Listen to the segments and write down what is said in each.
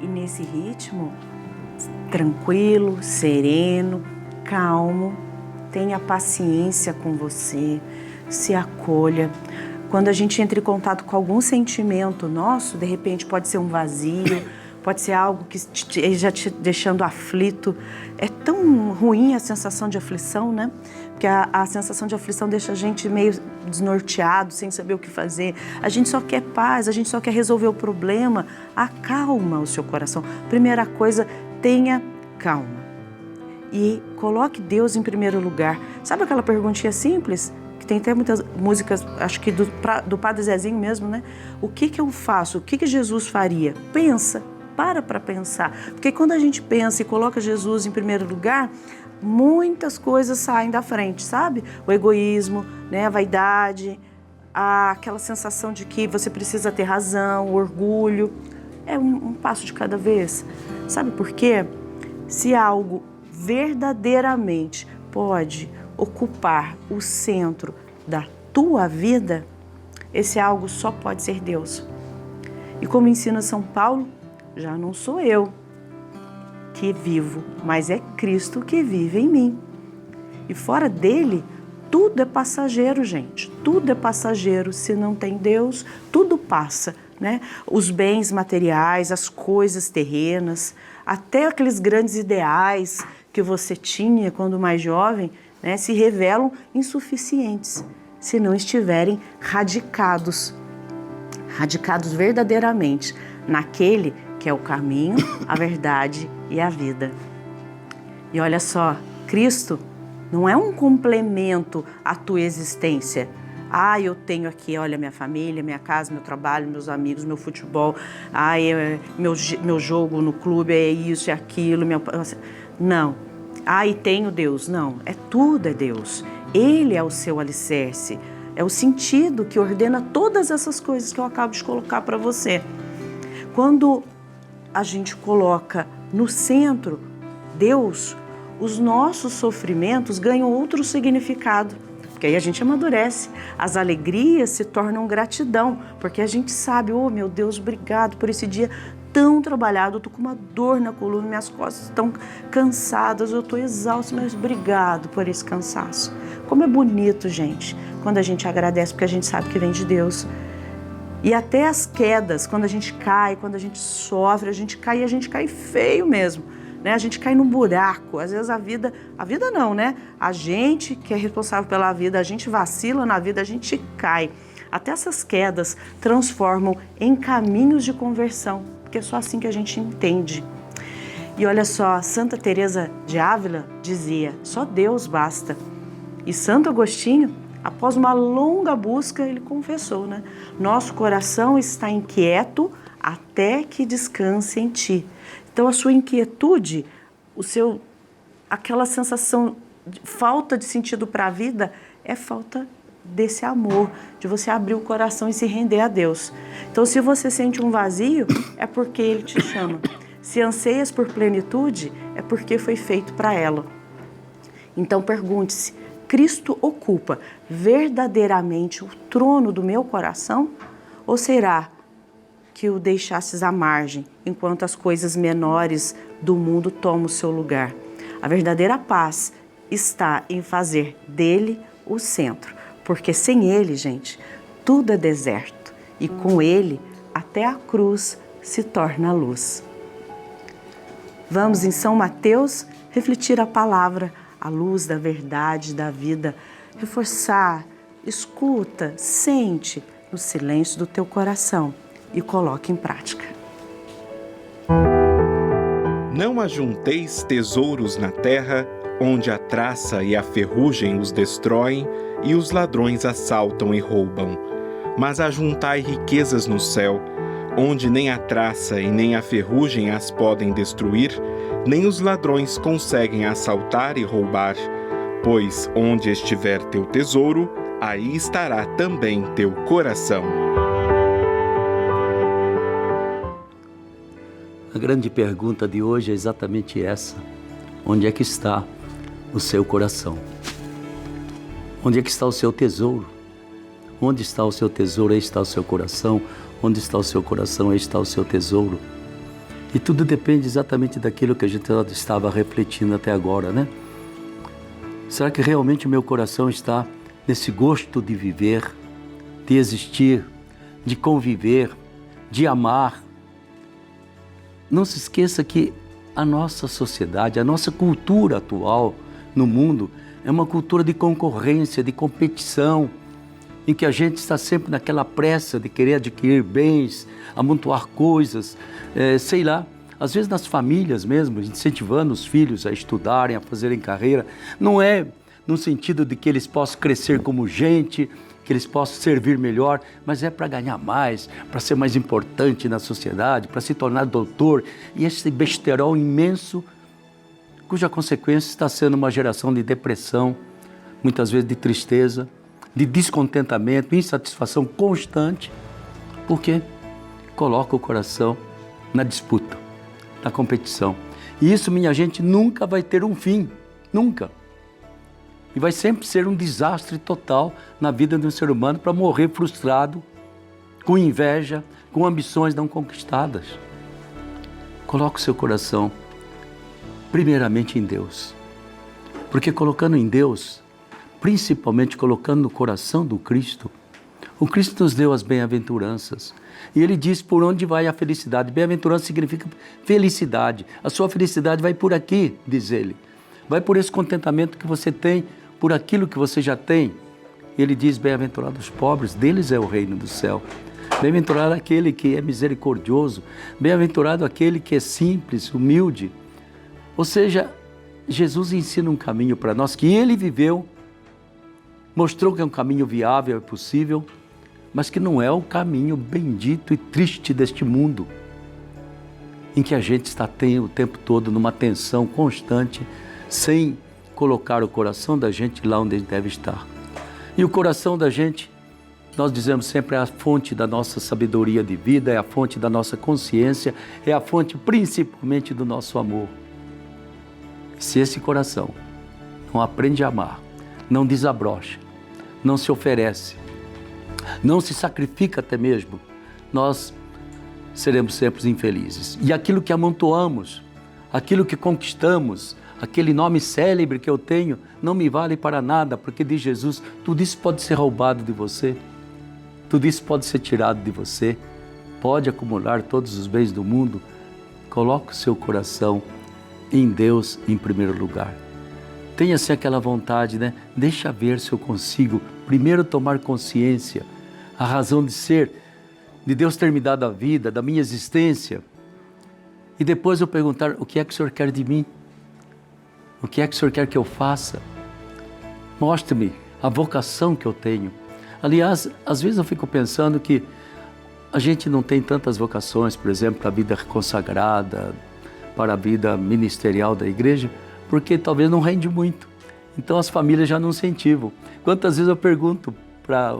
E nesse ritmo, tranquilo, sereno, calmo, tenha paciência com você, se acolha. Quando a gente entra em contato com algum sentimento nosso, de repente pode ser um vazio, pode ser algo que esteja te deixando aflito. É tão ruim a sensação de aflição, né? Porque a sensação de aflição deixa a gente meio desnorteado, sem saber o que fazer. A gente só quer paz, a gente só quer resolver o problema. Acalma o seu coração. Primeira coisa, tenha calma. E coloque Deus em primeiro lugar. Sabe aquela perguntinha simples? Que tem até muitas músicas, acho que do Padre Zezinho mesmo, né? O que eu faço? O que Jesus faria? Pensa, para pensar. Porque quando a gente pensa e coloca Jesus em primeiro lugar, muitas coisas saem da frente, sabe? O egoísmo, né? A vaidade, aquela sensação de que você precisa ter razão, o orgulho. É um passo de cada vez. Sabe por quê? Se algo verdadeiramente pode ocupar o centro da tua vida, esse algo só pode ser Deus. E como ensina São Paulo, já não sou eu que vivo, mas é Cristo que vive em mim. E fora dele, tudo é passageiro, gente. Tudo é passageiro. Se não tem Deus, tudo passa, né? Os bens materiais, as coisas terrenas, até aqueles grandes ideais que você tinha quando mais jovem, né, se revelam insuficientes se não estiverem radicados verdadeiramente naquele que é o caminho, a verdade e a vida. E olha só, Cristo não é um complemento à tua existência. Eu tenho aqui, olha, minha família, minha casa, meu trabalho, meus amigos, meu futebol, meu jogo no clube é isso e aquilo. Não. E tenho Deus. Não, tudo é Deus. Ele é o seu alicerce. É o sentido que ordena todas essas coisas que eu acabo de colocar para você. Quando a gente coloca no centro Deus, os nossos sofrimentos ganham outro significado. Porque aí a gente amadurece. As alegrias se tornam gratidão. Porque a gente sabe, meu Deus, obrigado por esse dia tão trabalhado, eu tô com uma dor na coluna, minhas costas estão cansadas, eu tô exausto, mas obrigado por esse cansaço. Como é bonito, gente, quando a gente agradece, porque a gente sabe que vem de Deus. E até as quedas, quando a gente cai, quando a gente sofre, a gente cai feio mesmo, né? A gente cai num buraco, às vezes a vida não, né? A gente que é responsável pela vida, a gente vacila na vida, a gente cai. Até essas quedas transformam em caminhos de conversão, porque é só assim que a gente entende. E olha só, Santa Teresa de Ávila dizia, só Deus basta. E Santo Agostinho, após uma longa busca, ele confessou, né? Nosso coração está inquieto até que descanse em ti. Então a sua inquietude, aquela sensação de falta de sentido para a vida, é falta desse amor, de você abrir o coração e se render a Deus. Então, se você sente um vazio, é porque Ele te chama. Se anseias por plenitude, é porque foi feito para ela. Então, pergunte-se, Cristo ocupa verdadeiramente o trono do meu coração? Ou será que o deixasses à margem, enquanto as coisas menores do mundo tomam o seu lugar? A verdadeira paz está em fazer dele o centro. Porque sem ele, gente, tudo é deserto. E com ele, até a cruz se torna luz. Vamos em São Mateus refletir a palavra, a luz da verdade, da vida. Reforçar, escuta, sente no silêncio do teu coração e coloque em prática. Não ajunteis tesouros na terra, onde a traça e a ferrugem os destroem e os ladrões assaltam e roubam. Mas ajuntai riquezas no céu, onde nem a traça e nem a ferrugem as podem destruir, nem os ladrões conseguem assaltar e roubar. Pois onde estiver teu tesouro, aí estará também teu coração. A grande pergunta de hoje é exatamente essa. Onde é que está o seu coração? Onde é que está o seu tesouro? Onde está o seu tesouro, aí está o seu coração. Onde está o seu coração, aí está o seu tesouro. E tudo depende exatamente daquilo que a gente estava refletindo até agora, né? Será que realmente o meu coração está nesse gosto de viver, de existir, de conviver, de amar? Não se esqueça que a nossa sociedade, a nossa cultura atual no mundo é uma cultura de concorrência, de competição, em que a gente está sempre naquela pressa de querer adquirir bens, amontoar coisas, sei lá, às vezes nas famílias mesmo, incentivando os filhos a estudarem, a fazerem carreira. Não é no sentido de que eles possam crescer como gente, que eles possam servir melhor, mas é para ganhar mais, para ser mais importante na sociedade, para se tornar doutor. E esse besterol imenso, cuja consequência está sendo uma geração de depressão, muitas vezes de tristeza, de descontentamento, insatisfação constante, porque coloca o coração na disputa, na competição. E isso, minha gente, nunca vai ter um fim, nunca. E vai sempre ser um desastre total na vida de um ser humano para morrer frustrado, com inveja, com ambições não conquistadas. Coloque o seu coração primeiramente em Deus, porque colocando em Deus, principalmente colocando no coração do Cristo, o Cristo nos deu as bem-aventuranças. E Ele diz por onde vai a felicidade. Bem-aventurança significa felicidade. A sua felicidade vai por aqui, diz Ele. Vai por esse contentamento que você tem, por aquilo que você já tem. Ele diz, bem-aventurados os pobres, deles é o reino do céu. Bem-aventurado aquele que é misericordioso. Bem-aventurado aquele que é simples, humilde. Ou seja, Jesus ensina um caminho para nós que Ele viveu, mostrou que é um caminho viável e possível, mas que não é o caminho bendito e triste deste mundo, em que a gente está o tempo todo numa tensão constante, sem colocar o coração da gente lá onde ele deve estar. E o coração da gente, nós dizemos sempre, é a fonte da nossa sabedoria de vida, é a fonte da nossa consciência, é a fonte principalmente do nosso amor. Se esse coração não aprende a amar, não desabrocha, não se oferece, não se sacrifica até mesmo, nós seremos sempre infelizes. E aquilo que amontoamos, aquilo que conquistamos, aquele nome célebre que eu tenho, não me vale para nada, porque diz Jesus, tudo isso pode ser roubado de você, tudo isso pode ser tirado de você, pode acumular todos os bens do mundo. Coloque o seu coração em Deus em primeiro lugar. Tenha assim aquela vontade, né? Deixa ver se eu consigo primeiro tomar consciência, a razão de ser, de Deus ter me dado a vida, da minha existência. E depois eu perguntar, o que é que o Senhor quer de mim? O que é que o Senhor quer que eu faça? Mostre-me a vocação que eu tenho. Aliás, às vezes eu fico pensando que a gente não tem tantas vocações, por exemplo, para a vida consagrada, para a vida ministerial da igreja, porque talvez não rende muito. Então as famílias já não incentivam. Quantas vezes eu pergunto para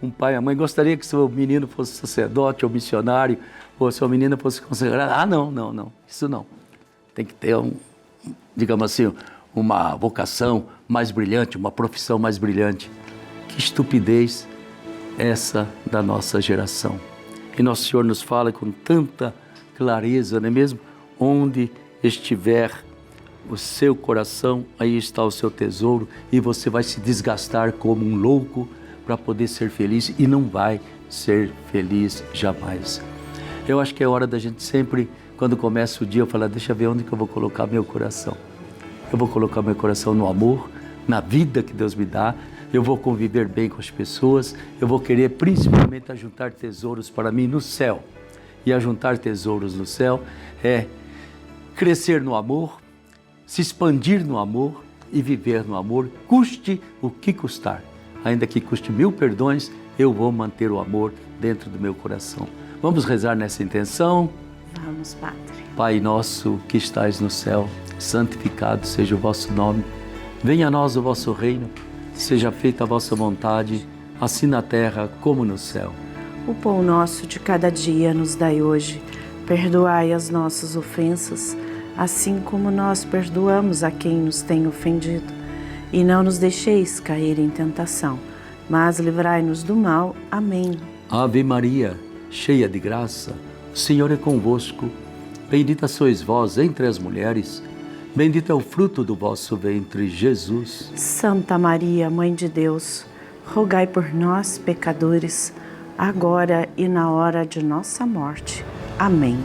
um pai e a mãe, gostaria que seu menino fosse sacerdote ou missionário, ou sua menina fosse consagrada? Ah, não, isso não. Tem que ter digamos assim, uma vocação mais brilhante, uma profissão mais brilhante. Que estupidez essa da nossa geração. E Nosso Senhor nos fala com tanta clareza, não é mesmo? Onde estiver o seu coração, aí está o seu tesouro, e você vai se desgastar como um louco para poder ser feliz, e não vai ser feliz jamais. Eu acho que é hora da gente sempre, quando começa o dia, eu falar, deixa eu ver onde que eu vou colocar meu coração. Eu vou colocar meu coração no amor, na vida que Deus me dá, eu vou conviver bem com as pessoas, eu vou querer principalmente ajuntar tesouros para mim no céu. E ajuntar tesouros no céu é crescer no amor, se expandir no amor e viver no amor, custe o que custar. Ainda que custe 1000 perdões, eu vou manter o amor dentro do meu coração. Vamos rezar nessa intenção? Vamos, Padre. Pai nosso que estais no céu, santificado seja o vosso nome. Venha a nós o vosso reino, seja feita a vossa vontade, assim na terra como no céu. O pão nosso de cada dia nos dai hoje. Perdoai as nossas ofensas, assim como nós perdoamos a quem nos tem ofendido. E não nos deixeis cair em tentação, mas livrai-nos do mal. Amém. Ave Maria, cheia de graça, o Senhor é convosco. Bendita sois vós entre as mulheres, bendito é o fruto do vosso ventre, Jesus. Santa Maria, Mãe de Deus, rogai por nós, pecadores, agora e na hora de nossa morte. Amém.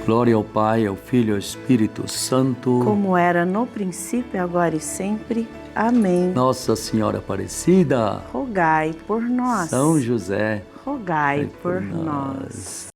Glória ao Pai, ao Filho e ao Espírito Santo. Como era no princípio, agora e sempre. Amém. Nossa Senhora Aparecida, Rogai por nós. São José, rogai por nós.